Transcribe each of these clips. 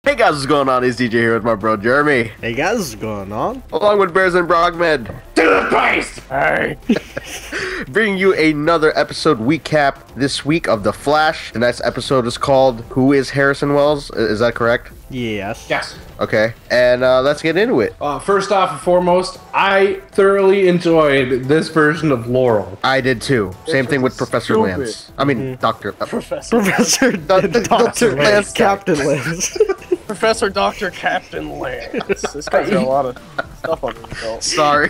Hey guys, what's going on? It's DJ here with my bro Jeremy. Hey guys, what's going on? Along with Bears and Brogmed. To the place! Hey. Bringing you another episode recap this week of The Flash. Tonight's episode is called Who is Harrison Wells? Is that correct? Yes. Yes. Okay, and let's get into it. First off and foremost, I thoroughly enjoyed this version of Laurel. I did too. Same thing with Professor stupid. Lance. I mean, Dr. Professor Dr. Lance. Captain Lance. Professor Dr. Captain Lance. This guy's got a lot of stuff on his belt. Sorry.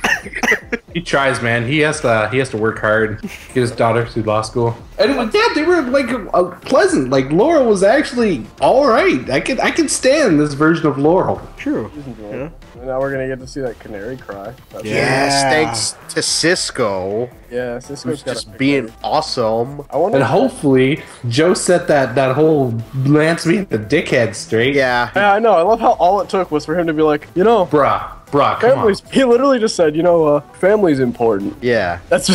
He tries, man. He has to work hard. Get his daughter through law school. And yeah, they were like pleasant. Like Laurel was actually all right. I can stand this version of Laurel. True. Yeah. And now we're gonna get to see that canary cry. That's Yes, thanks to Cisco. Yeah, Cisco's Who's got just being awesome. I wonder. And hopefully, Joe set that whole Lance being the dickhead straight. Yeah. Yeah, I know. I love how all it took was for him to be like, Bruh, come on. family's. He literally just said, family's important. Yeah. That's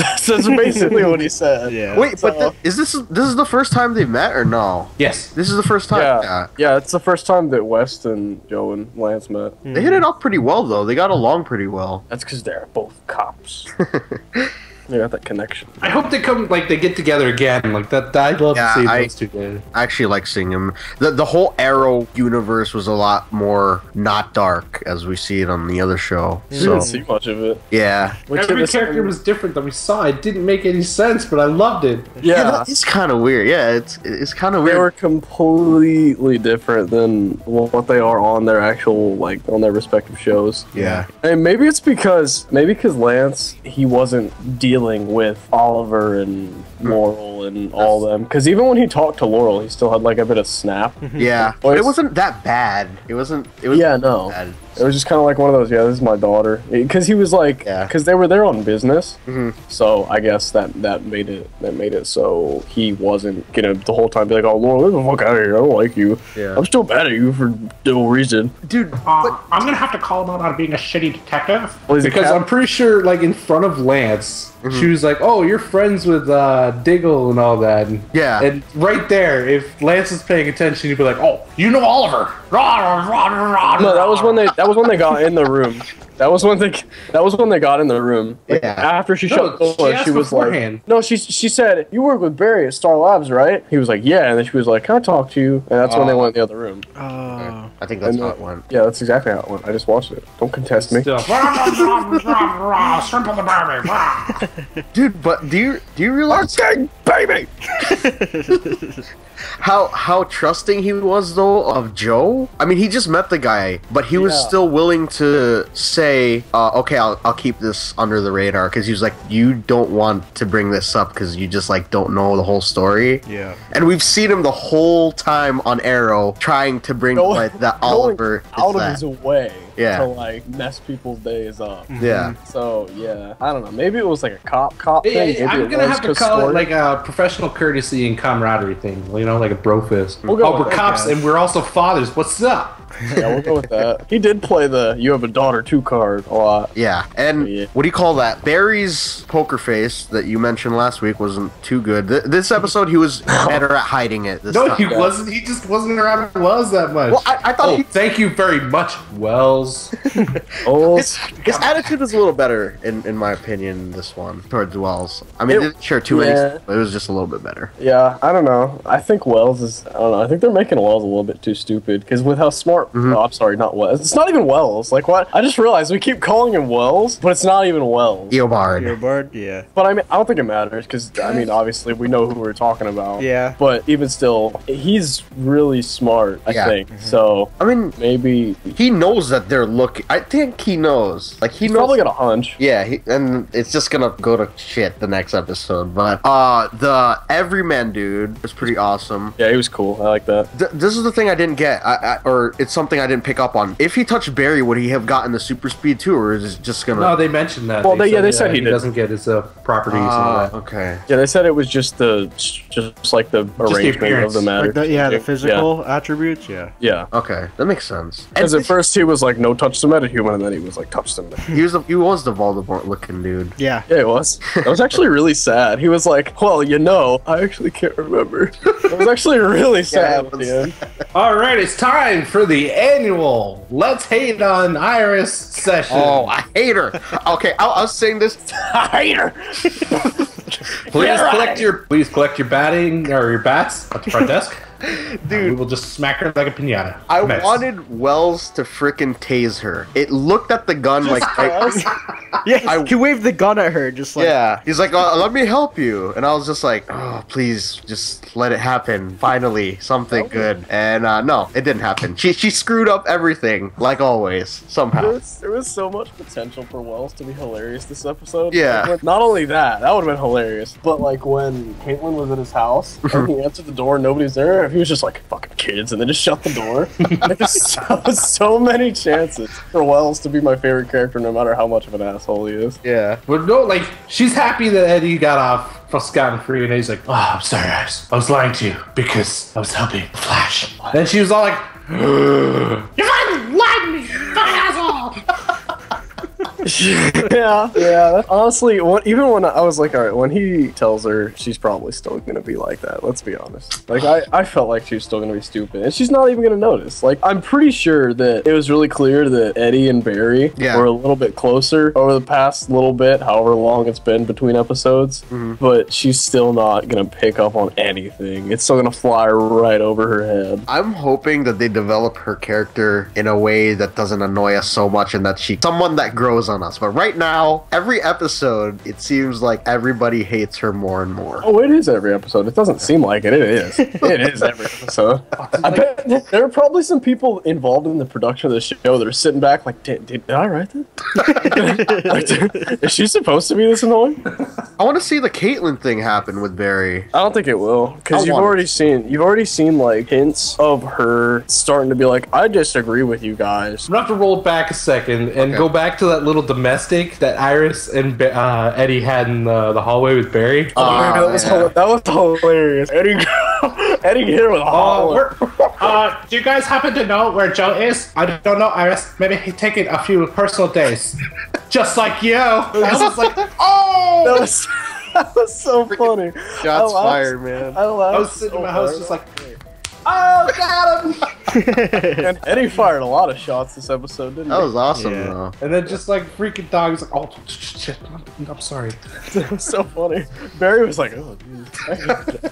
basically what he said. Yeah. Wait, So- but this is the first time they've met or no? Yes. This is the first time. Yeah, it's the first time that West and Joe and Lance met. They hit it off pretty well though. They got along pretty well. That's because they're both cops. They got that connection. I hope they get together again. Like that. I'd love Yeah, to see I- those two together. I actually like seeing him. The whole Arrow universe was a lot more not dark as we see it on the other show. We So didn't see much of it. yeah. Every character was different that we saw. It didn't make any sense, but I loved it. Yeah. It's kind of weird. Yeah, it's kind of They weird. were completely different than what they are on their actual, on their respective shows. Yeah. And maybe it's because Lance, he wasn't dealing with Oliver and Laurel and all them. Because even when he talked to Laurel, he still had a bit of snap. Yeah. Voice. It wasn't that bad. It was Yeah, no. bad. It was just kind of like one of those, yeah, this is my daughter. Because he was like, Yeah. because they were there on business. Mhm. So I guess that made it so he wasn't gonna the whole time be like, oh, Laurel, get the fuck out of here. I don't like you. Yeah. I'm still mad at you for no reason. Dude, I'm gonna have to call him out on being a shitty detective Well, he's a because cap- I'm pretty sure, in front of Lance, she was like, "Oh, you're friends with Diggle and all that." And, Yeah. And right there, if Lance was paying attention, he'd be like, "Oh, you know Oliver." No, that was when they got in the room. That was when they got in the room. Yeah. After she No, shut the door, she asked she was beforehand. like, "No, she said you work with Barry at Star Labs, right?" He was like, "Yeah," and then she was like, "Can I talk to you?" And that's when they went in the other room. Oh. I think that's And, how it went. Yeah, that's exactly how it went. I just watched it. Don't contest me. Still. Shrimp on the baby. Dude, but do you realize Baby. how trusting he was though of Joe? I mean, he just met the guy, but he was Yeah. still willing to say, "Okay, I'll keep this under the radar," because he was like, "You don't want to bring this up because you just don't know the whole story." Yeah. And we've seen him the whole time on Arrow trying to bring that Oliver out is of his way Yeah. to mess people's days up. Yeah. So yeah, I don't know. Maybe it was like a cop thing. Maybe I'm it gonna was have to 'cause call it story. like a professional courtesy and camaraderie thing, like a bro fist. We'll go Oh, with we're that, cops guys. and we're also fathers. What's up? Yeah, we'll go with that. He did play the "you have a daughter" 2 card a lot. Yeah, and Yeah. what do you call that? Barry's poker face that you mentioned last week wasn't too good. This episode, he was better at hiding it. This No, time. he wasn't. He just wasn't around Wells that much. Well, I thought he. Thank you very much, Wells. Oh, His attitude was a little better, in my opinion, this one, towards Wells. I mean, It- they didn't share too many, yeah. but it was just a little bit better. yeah. I don't know. I think Wells is. I don't know. I think they're making Wells a little bit too stupid because with how smart. Oh, I'm sorry, not Wells. It's not even Wells. Like what? I just realized we keep calling him Wells, but it's not even Wells. Eobard. Earbard? Yeah. But I mean, I don't think it matters because I mean, obviously we know who we're talking about. Yeah. But even still, he's really smart. I Yeah. think so. I mean, Maybe he knows that they're looking. I think he knows. Like, he he's knows. probably got a hunch. Yeah, and it's just gonna go to shit the next episode. But the Everyman dude was pretty awesome. Yeah, he was cool. I like that. This is the thing I didn't get, or it's something I didn't pick up on. If he touched Barry, would he have gotten the super speed too, or is it just gonna? No, they mentioned that. Well, they said he did. doesn't get his properties and all that. Okay. Yeah, they said it was just like the arrangement of appearance. the matter. Like the physical attributes? Yeah. Yeah. Okay, that makes sense. Because at first he was like, no, touch the metahuman, and then he was like, touch the metahuman. he was the Voldemort looking dude. Yeah. Yeah, it was. That was actually really sad. He was like, well, I actually can't remember. It was actually really sad. it at was. the end. All right, it's time for the the annual Let's Hate on Iris session. Oh, I hate her. Okay, I was saying this. I hate her. Please collect your batting or your bats at the front desk. Dude, We will just smack her like a pinata. I Nice. wanted Wells to frickin' tase her. It looked at the gun like, Yeah, he waved the gun at her, just like. yeah. He's like, let me help you, and I was just like, oh, please, just let it happen. Finally, something good. And no, it didn't happen. She screwed up everything, like always, somehow. There was so much potential for Wells to be hilarious this episode. Yeah. Like, not only that would have been hilarious, but like when Caitlyn was at his house and he answered the door and nobody's there, he was just like, fucking kids, and then just shut the door. Like, there's so many chances for Wells to be my favorite character no matter how much of an asshole he is. Yeah. But no, like, she's happy that Eddie got off for scot-free, and he's like, oh, I'm sorry, Iris. I was lying to you because I was helping Flash. Then she was all like, you fucking lied to me, you fucking asshole! Yeah. Honestly, even when I was like, all right, when he tells her, she's probably still gonna be like that. Let's be honest. Like, I felt like she was still gonna be stupid, and she's not even gonna notice. Like, I'm pretty sure that it was really clear that Eddie and Barry were a little bit closer over the past little bit, however long it's been between episodes. But she's still not gonna pick up on anything. It's still gonna fly right over her head. I'm hoping that they develop her character in a way that doesn't annoy us so much, and that she's someone that grows on us. But right now, every episode, it seems like everybody hates her more and more. Oh, it is every episode. It doesn't seem like it. It is. It is every episode. I bet there are probably some people involved in the production of the show that are sitting back like, did I write that? Like, is she supposed to be this annoying? I want to see the Caitlyn thing happen with Barry. I don't think it will, because you've already seen like hints of her starting to be like, I disagree with you guys. I'm gonna have to roll it back a second and go back to that little domestic that Iris and Eddie had in the hallway with Barry. That was hilarious. Eddie hit her with a hollow. Do you guys happen to know where Joe is? I don't know, Iris. Maybe he's taking a few personal days. Just like you. I was like, oh! That was so funny. Shots fired, man. I was sitting in my house just like, oh, got him! And Eddie fired a lot of shots this episode, didn't he? That was awesome, Yeah. though. And then just like freaking dogs, like, oh shit, I'm sorry. It was so funny. Barry was like, oh, dude.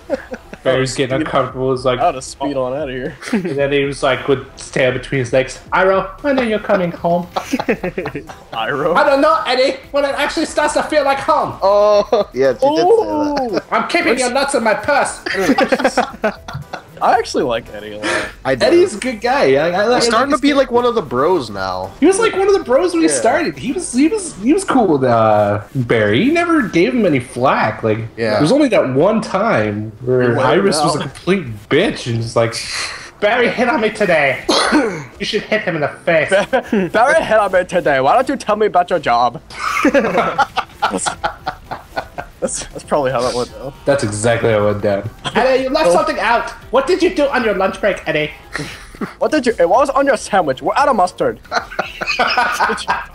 Barry's getting uncomfortable. It's like, I ought to speed on out of here. and then he was like, with his tail between his legs, Iro, when are you coming home? Iro? I don't know, Eddie, when it actually starts to feel like home. Oh, yeah, she did say that. I'm keeping your nuts in my purse. I actually like Eddie a lot. I did. Eddie's a good guy. He's starting to be like one of the bros now. He was like one of the bros when he started. He was cool with Barry. He never gave him any flack. Like, there was only that one time where Iris was a complete bitch and just like, Barry hit on me today. You should hit him in the face. Barry hit on me today. Why don't you tell me about your job? That's probably how that went down. That's exactly how it went down. Eddie, you left something out. What did you do on your lunch break, Eddie? What was on your sandwich? We're out of mustard.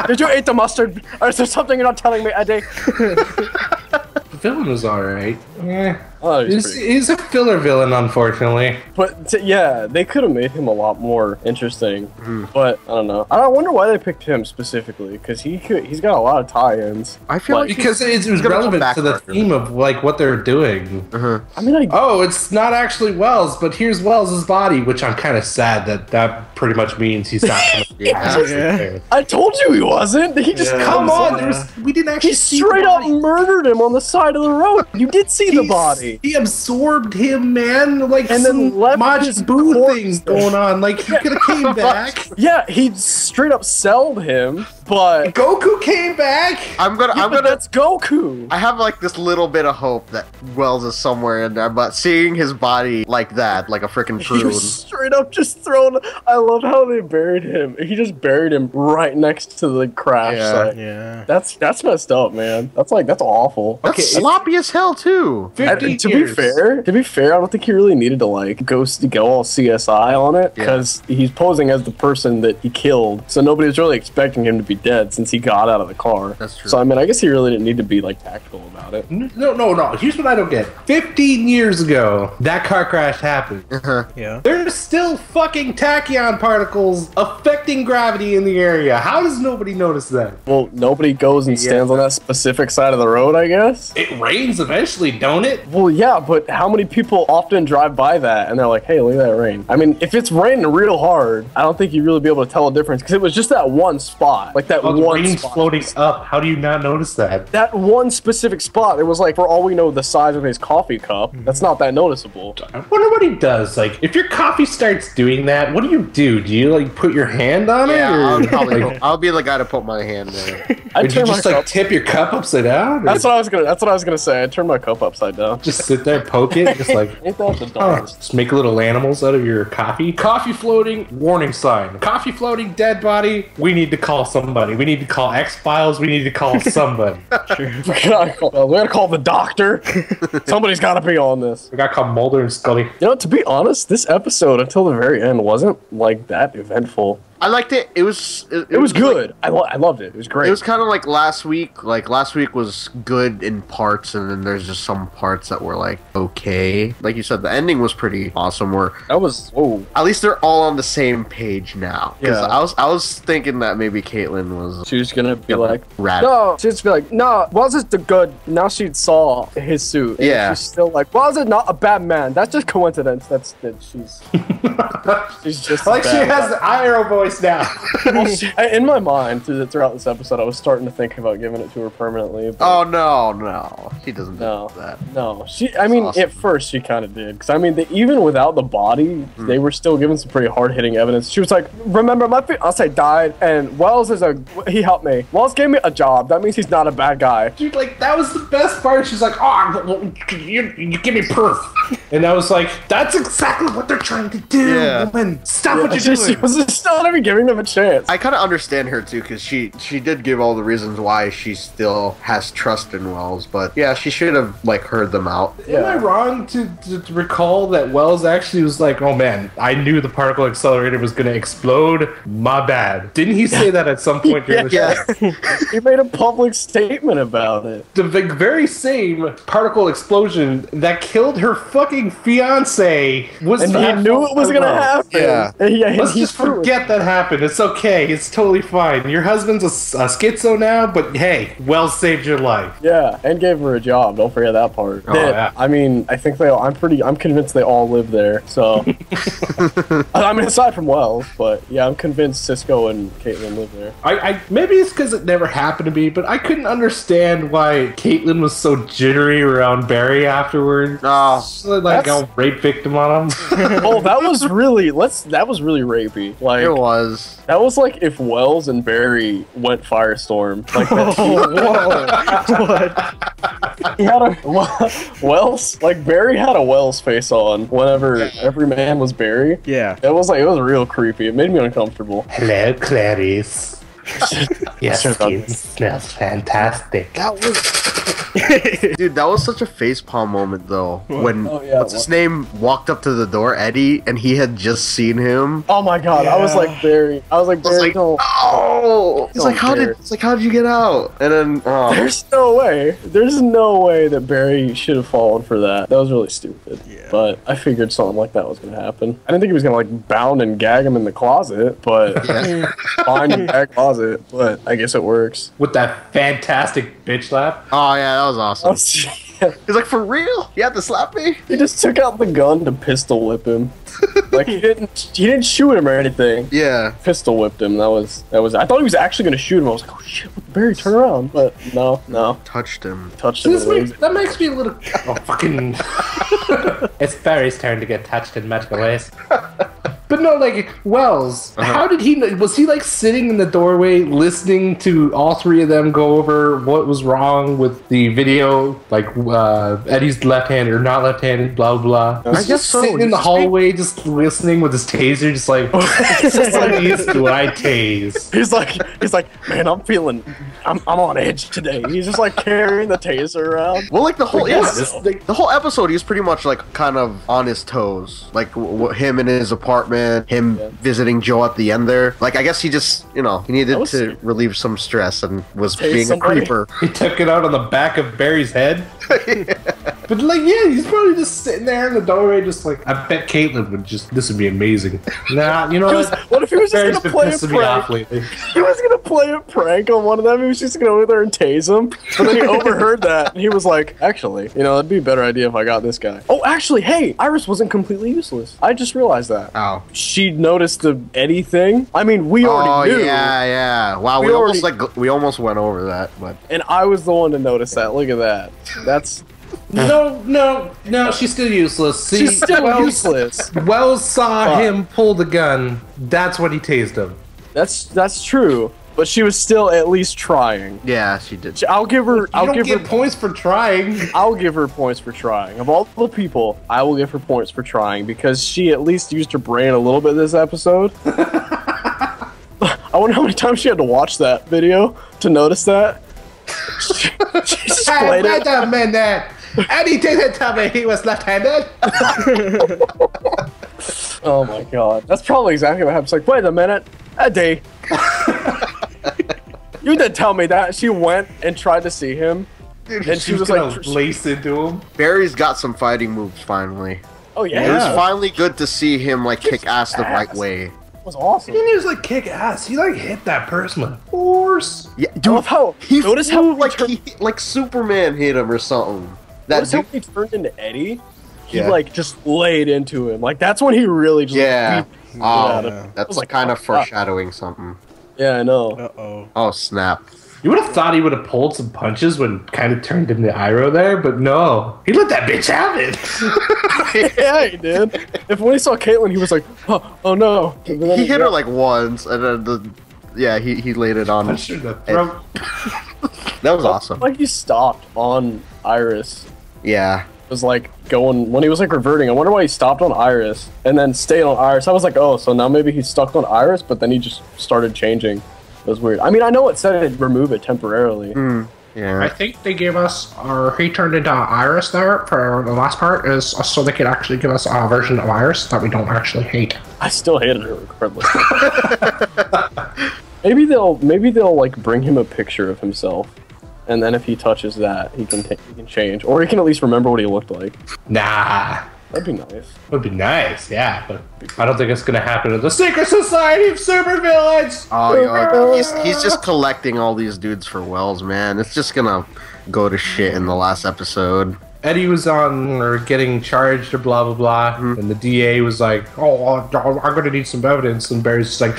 did you eat the mustard? Or is there something you're not telling me, Eddie? The villain was alright. Yeah. Oh, He's a filler villain, unfortunately. But yeah, they could have made him a lot more interesting. But I don't know. I wonder why they picked him specifically, because he's got a lot of tie-ins. I feel like Because it was gonna come relevant back to the for theme of like what they're doing. I mean, Oh, it's not actually Wells, but here's Wells' body, which I'm kind of sad that pretty much means he's not going to be. Yeah. I told you he wasn't. He just Come comes on, in. we didn't actually He see straight the up body. murdered him on the side of the road. You did see the body. He absorbed him, man. Like, And some then left his Majin Buu corpse things going on. Like, he could have came back. Yeah, he straight up sold him, but Goku came back. I'm gonna that's Goku. I have like this little bit of hope that Wells is somewhere in there, but seeing his body like that, like a freaking He prune. was straight up just thrown. I love how they buried him. He just buried him right next to the crash site. Yeah. That's messed up, man. That's awful. That's sloppy as hell too. 50 To years. be fair, I don't think he really needed to like go all CSI on it because he's posing as the person that he killed, so nobody was really expecting him to be be dead since he got out of the car. That's true. So, I mean, I guess he really didn't need to be, like, tactical about it. No. Here's what I don't get. 15 years ago, that car crash happened. Yeah. There's still fucking tachyon particles affecting gravity in the area. How does nobody notice that? Well, nobody goes and stands on that specific side of the road, I guess? It rains eventually, don't it? Well, yeah, but how many people often drive by that and they're like, hey, look at that rain? I mean, if it's raining real hard, I don't think you'd really be able to tell a difference because it was just that one spot. Like that Oh, the one rain's spot. floating up. How do you not notice that? That one specific spot, it was like, for all we know, the size of his coffee cup. That's not that noticeable. I wonder what he does. Like, if your coffee starts doing that, what do? Do you like put your hand on it? Yeah, Or, I'll be the guy to put my hand there. I'd would you turn my just like cup. tip your cup upside down? Or That's what I was gonna say. I'd turn my cup upside down. just sit there, poke it, just like. Ain't that the Huh. dumbest? Just make little animals out of your coffee. Coffee floating, warning sign. Coffee floating, dead body. We need to call somebody. We need to call X-Files. We need to call somebody. We gotta call the doctor. Somebody's gotta be on this. We got called Mulder and Scully. You know, to be honest, this episode until the very end wasn't like that eventful. I liked it. It was good. I loved it. It was great. It was kind of like last week. Like last week was good in parts, and then there's just some parts that were like okay. Like you said, the ending was pretty awesome. Where That was at least they're all on the same page now. Because Yeah. I was thinking that maybe Caitlyn was she was gonna be like, rad. no, she'd just be like, no, was it the good? Now she saw his suit. And Yeah. she's still like, was it not a bad man? That's just coincidence. That's that she's just Like a she bad has the IRO voice now. Well, in my mind, throughout this episode, I was starting to think about giving it to her permanently. But Oh no, she doesn't No. do that. no, I mean, awesome. at first she kind of did, because I mean, even without the body, they were still giving some pretty hard-hitting evidence. She was like, "Remember, my fiance died, and Wells he helped me. Wells gave me a job. That means he's not a bad guy." Dude, like, that was the best part. She's like, oh, well, you give me proof. And I was like, that's exactly what they're trying to do, Yeah. woman. Stop what She you're doing. was still not even giving them a chance. I kind of understand her too, because she did give all the reasons why she still has trust in Wells, but yeah, she should have like heard them out. Am I wrong to recall that Wells actually was like, oh man, I knew the particle accelerator was going to explode. My bad. Didn't he say that at some point during the show? He made a public statement about it. The very same particle explosion that killed her fucking fiance was And he knew it was gonna happen. Yeah. Let's he just knew it. forget that happened. It's okay. It's totally fine. Your husband's a schizo now, but hey, Wells saved your life. Yeah, and gave her a job. Don't forget that part. Oh, yeah. I mean, I think I'm convinced they all live there. So, I mean, aside from Wells, but yeah, I'm convinced Cisco and Caitlyn live there. I maybe it's because it never happened to me, but I couldn't understand why Caitlyn was so jittery around Barry afterwards. Oh, Like a rape victim on him. Oh, that was really rapey. Like it was. that was like if Wells and Barry went Firestorm. Like What? he had a Wells, like Barry had a Wells face on whenever every man was Barry. Yeah. It was real creepy. It made me uncomfortable. Hello, Clarice. Your Sure, skin smells fantastic. That was, dude. That was such a facepalm moment, though. When Oh, yeah, what's his name walked up to the door, Eddie, and he had just seen him. Oh my god, I was like Barry. I was like I was Barry. like, No. oh, he's Don't like, how dare. did you get out? And then, oh, There's no way that Barry should have fallen for that. That was really stupid. Yeah. But I figured something like that was gonna happen. I didn't think he was gonna like bound and gag him in the closet, but bind and gag closet. But I guess it works. With that fantastic bitch slap. oh yeah, that was awesome. He He's like, for real? You had to slap me? just took out the gun to pistol whip him. Like he didn't shoot him or anything. Yeah. Pistol whipped him. That was. I thought he was actually gonna shoot him. I was like, oh shit, Barry, turn around. But no, Touched him. touched him. That makes me a little. Oh, fucking. It's Barry's turn to get touched in magical ways. But no, like, Wells, how did he, was he like sitting in the doorway listening to all three of them go over what was wrong with the video, like Eddie's left-handed or not left-handed, blah, blah. Was he guess just so. sitting in the hallway just listening with his taser, just like, what these do I tase? He's like, man, I'm on edge today. He's just like carrying the taser around. Well, like the whole Yes. the whole episode, he's pretty much like kind of on his toes, like him in his apartment. apartment, him visiting Joe at the end there. Like, I guess he just, you know, he needed to relieve some stress and was being a creeper. He took it out on the back of Barry's head. But like, yeah, he's probably just sitting there in the doorway, just like, I bet Caitlin would just, this would be amazing. Nah, you know what? What if he was just gonna play a prank? He was gonna play a prank on one of them. He was just gonna go over there and tase him. But then he overheard that, and he was like, actually, you know, it'd be a better idea if I got this guy. Oh, actually, hey, Iris wasn't completely useless. I just realized that. Oh. She noticed the Eddie thing. I mean, we already knew. Yeah. Wow, we almost went over that, but. And I was the one to notice that. Look at that. That's. No, she's still useless. See, She's still useless. Wells saw him pull the gun. That's when he tased him. That's true. But she was still at least trying. Yeah, she did. I'll give her. I'll give her points for trying. I'll give her points for trying. Of all the people, I will give her points for trying because she at least used her brain a little bit this episode. I wonder how many times she had to watch that video to notice that. She just played it. Wait a minute. Eddie didn't tell me he was left-handed. Oh my god. That's probably exactly what happened. It's like, wait a minute. Eddie. You didn't tell me that. She went and tried to see him. Dude, and she was like, lace into him. Barry's got some fighting moves finally. Oh yeah. It was finally good to see him like kick ass the right way. It was awesome. He didn't just like kick ass. He like hit that person with force. Yeah, dude. I love how notice how like Superman hit him or something. Notice how he turned into Eddie. He like just laid into him. Like that's when he really just that's like kind of foreshadowing something. Yeah, I know. Uh-oh. Oh snap. You would have thought he would have pulled some punches when kind of turned into Iroh there, but no. He let that bitch have it. Yeah, he did. When he saw Caitlyn, he was like, oh no. He hit her like once, and then he laid it on. Punched her in the throat. That was awesome. Like he stopped on Iris. Yeah. It was like going, when he was like reverting, I wonder why he stopped on Iris and then stayed on Iris. I was like, oh, so now maybe he's stuck on Iris, but then he just started changing. It was weird. I mean, I know it said it'd remove it temporarily. Yeah. I think they gave us, or he turned into Iris there for the last part, is so they could actually give us a version of Iris that we don't actually hate. I still hated her regardless. maybe they'll like bring him a picture of himself, and then if he touches that, he can change, or he can at least remember what he looked like. Nah. That'd be nice. Would be nice, yeah, but I don't think it's gonna happen in the Secret Society of Supervillains. Oh, he's just collecting all these dudes for Wells, man. It's just gonna go to shit in the last episode. Eddie was on or getting charged or blah blah blah, and the DA was like, "Oh, I'm gonna need some evidence," and Barry's just like,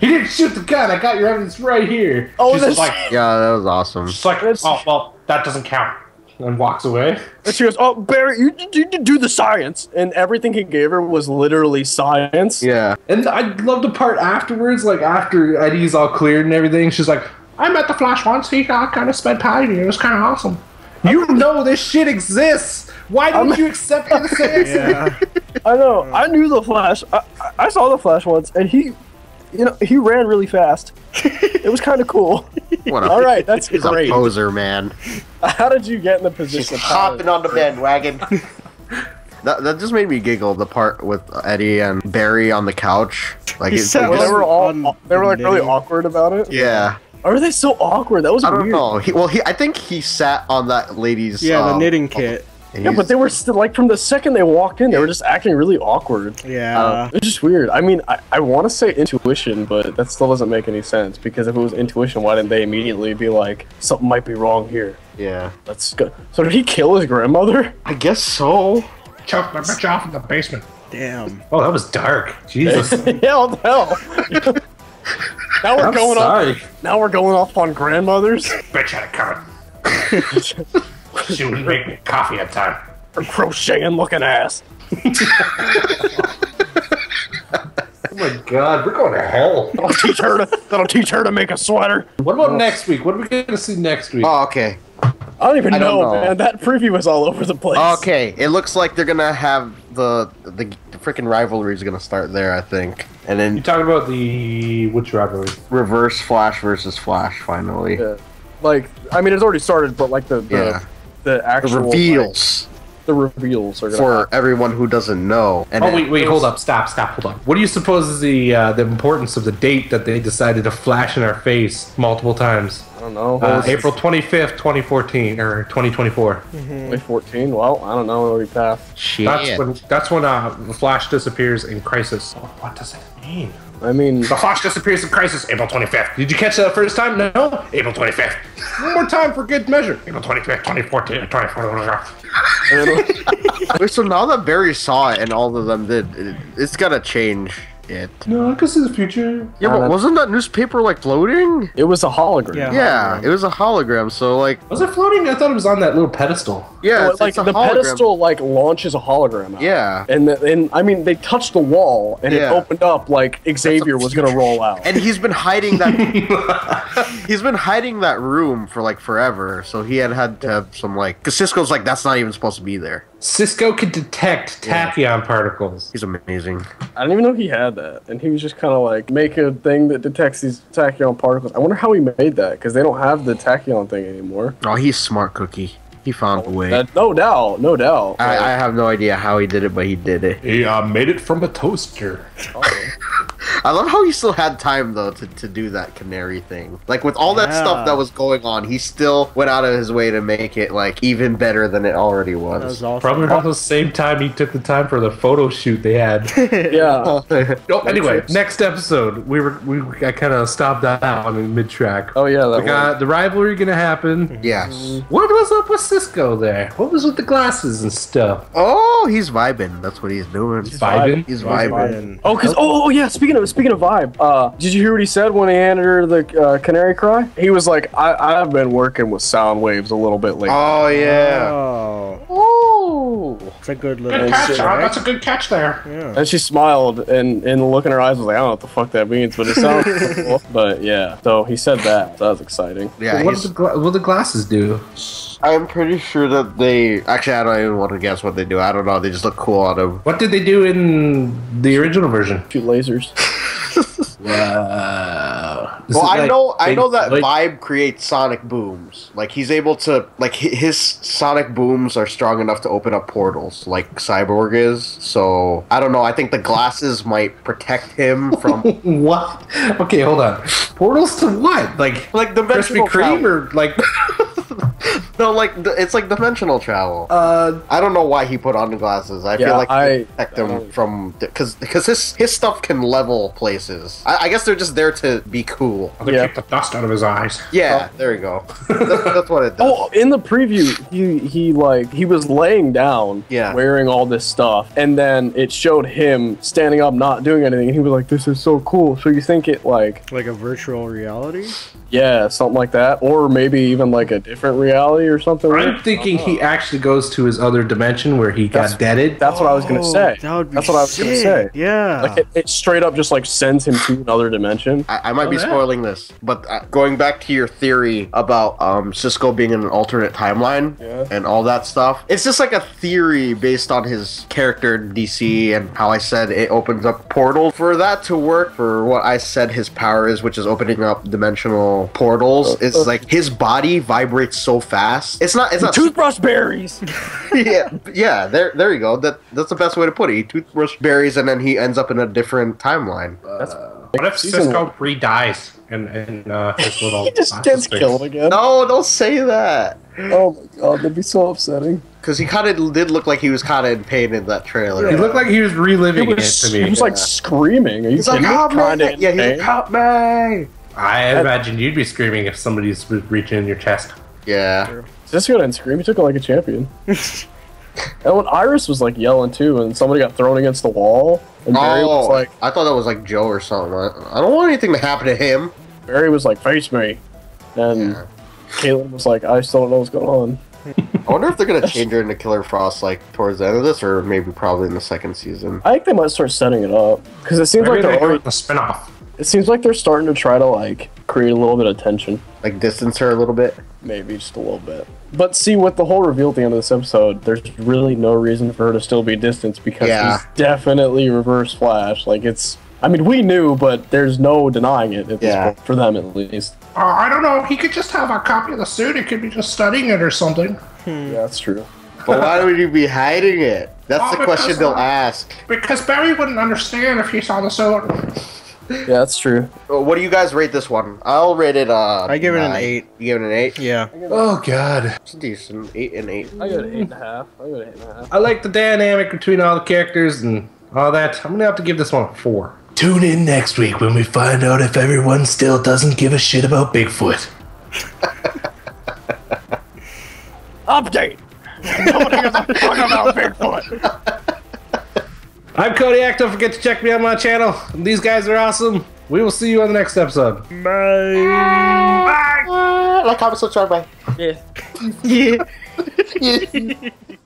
"He didn't shoot the gun. I got your evidence right here." Oh, she's that's like, yeah, that was awesome. she's like, "Oh, well, that doesn't count," and walks away. And she goes, "Oh, Barry, you do the science," and everything he gave her was literally science. Yeah, and I love the part afterwards, like after Eddie's all cleared and everything. She's like, "I met the Flash once. He kind of spent time with me. It was kind of awesome." You know this shit exists. Why don't you accept it? Yeah. I know. I knew the Flash. I saw the Flash once, and he ran really fast. It was kind of cool. All right, that's he's great. a poser, man. How did you get in the position? She's hopping on the bandwagon. That just made me giggle. The part with Eddie and Barry on the couch, like they were like really awkward about it. Yeah. Are they so awkward? That was weird. I don't know. I think he sat on that lady's. The knitting kit. Yeah, but they were still like from the second they walked in, they were just acting really awkward. Yeah. It's just weird. I mean, I want to say intuition, but that still doesn't make any sense because if it was intuition, why didn't they immediately be like, something might be wrong here? Yeah. Let's go. So did he kill his grandmother? I guess so. Choked my bitch off in the basement. Damn. Oh, that was dark. Jesus. Yeah, what the hell? Now we're going off on grandmothers. Bitch had it coming. She would make me coffee at time. Her crocheting looking ass. Oh my god, we're going to hell. That'll teach her to make a sweater. What about next week? What are we going to see next week? Oh, okay. I don't even know, man. That preview was all over the place. Okay, it looks like they're gonna have the freaking rivalry is gonna start there, I think, and then You talking about which rivalry? Reverse Flash versus Flash finally. Yeah. Like, I mean, it's already started, but like the actual reveals. the reveals are gonna for happen. everyone who doesn't know. And Oh wait, hold up, stop, hold on. What do you suppose is the importance of the date that they decided to flash in our face multiple times? I don't know. April 25th, 2014 or 2024. 2014. Well, I don't know. It'll be past. Shit. That's when the Flash disappears in Crisis. Oh, what does that mean? I mean, The Flash disappears in Crisis, April 25th. Did you catch that first time? No? April 25th. One more time for good measure. April 25th, 2014, 2014. Wait, so now that Barry saw it and all of them did, it's gotta change it. No, I can see the future. Yeah, but wasn't that newspaper like floating? it was a hologram. Yeah, it was a hologram. So like, Was it floating? I thought it was on that little pedestal. yeah, So, it's, like it's a the hologram. pedestal like launches a hologram out. Yeah. And I mean they touched the wall and it Yeah. opened up like Xavier was gonna roll out. And he's been hiding that. He's been hiding that room for like forever. So he had to have some like, because Cisco's like, that's not even supposed to be there. Cisco can detect tachyon particles. He's amazing. I didn't even know he had that. And he was just kind of like, make a thing that detects these tachyon particles. I wonder how he made that, because they don't have the tachyon thing anymore. Oh, he's smart, Cookie. He found a way. No doubt, no doubt. I have no idea how he did it, but he did it. He made it from a toaster. I love how he still had time though to do that canary thing. Like with all that stuff that was going on, he still went out of his way to make it like even better than it already was. That was awesome. Probably around the same time he took the time for the photo shoot they had. Yeah. Oh, anyway, next episode I kind of stopped that out in mid track. Oh yeah, that We got the rivalry gonna happen. Yes. What was up with Cisco there? What was with the glasses and stuff? Oh, he's vibing. That's what he's doing. Vibing? He's vibing. Oh, cause yeah. Speaking of vibe, did you hear what he said when he handed her the canary cry? He was like, I've been working with sound waves a little bit lately. Oh yeah. Oh, it's a good little. Good catch, shit, Sean. right? That's a good catch there. Yeah. And she smiled, and the look in her eyes was like, I don't know what the fuck that means, but it sounds cool. But yeah, so he said that. So that was exciting. Yeah. What did the glasses do? I'm pretty sure that they. Actually, I don't even want to guess what they do. I don't know. They just look cool on him. What did they do in the original version? Shoot lasers. Wow. Well, I know that vibe creates sonic booms. Like he's able to, like his sonic booms are strong enough to open up portals, like Cyborg is. So I don't know. I think the glasses might protect him from What? Okay, hold on. Portals to what? Like like Krispy dimensional Kreme travel. or like? No, like it's like dimensional travel. I don't know why he put on the glasses. I feel like they protect him from because his stuff can level places. I guess they're just there to be cool. They kicked the dust out of his eyes. Yeah, there you go. That's what it does. Oh, in the preview, he was laying down, Yeah. wearing all this stuff, and then it showed him standing up, not doing anything, and he was like, "This is so cool." So you think it like a virtual reality? Yeah, something like that, or maybe even like a different reality or something. I'm thinking he actually goes to his other dimension where he got deaded. That's what I was gonna say. That would be That's what I was gonna say. Yeah. Like it straight up just like sends him to another dimension. I might be spoiling this, but going back to your theory about Cisco being in an alternate timeline and all that stuff, it's just like a theory based on his character in DC and how I said it opens up portals. For that to work, for what I said his power is, which is opening up dimensional portals, it's like his body vibrates so fast. It's not Toothbrush berries. yeah. There you go. That's the best way to put it. He toothbrush berries and then he ends up in a different timeline. What if Cisco re-dies in his little... He just gets killed again. No, don't say that. Oh my god, that'd be so upsetting. Because he kind of did look like he was kind of in pain in that trailer. He looked like he was reliving it to me. He was like screaming. Are you He's like, kidding me? help Trying me! to Yeah, he's like, entertain? help me! I imagine you'd be screaming if somebody's reaching in your chest. Yeah. Cisco didn't scream. He took it like a champion. And when Iris was like yelling too, and somebody got thrown against the wall, and Barry was like, I thought that was like Joe or something. I don't want anything to happen to him. Barry was like, face me, and Caitlin was like, I still don't know what's going on. I wonder if they're gonna change her into Killer Frost like towards the end of this, or maybe probably in the second season. I think they might start setting it up because it seems Maybe like they they're do already, the spin-off. it seems like they're starting to try to like create a little bit of tension, Like distance her a little bit. maybe just a little bit. But see, with the whole reveal at the end of this episode, there's really no reason for her to still be distanced because he's definitely Reverse Flash. Like it's, I mean, we knew, but there's no denying it at this point, for them at least. I don't know. He could just have a copy of the suit. He could be just studying it or something. Yeah, that's true. But why would you be hiding it? That's the because, question they'll ask. Because Barry wouldn't understand if he saw the sword. Yeah, that's true. What do you guys rate this one? I'll rate it. I give it an 9. 8. You give it an 8? Yeah. Oh god. It's decent. 8 and 8. I go to 8.5. I go to 8.5. I like the dynamic between all the characters and all that. I'm gonna have to give this one a 4. Tune in next week when we find out if everyone still doesn't give a shit about Bigfoot. Update! Nobody gives a fuck about Bigfoot! I'm Kodiak. Don't forget to check me out on my channel. These guys are awesome. We will see you on the next episode. Bye. Like, comment, subscribe, bye. Yeah. Yeah.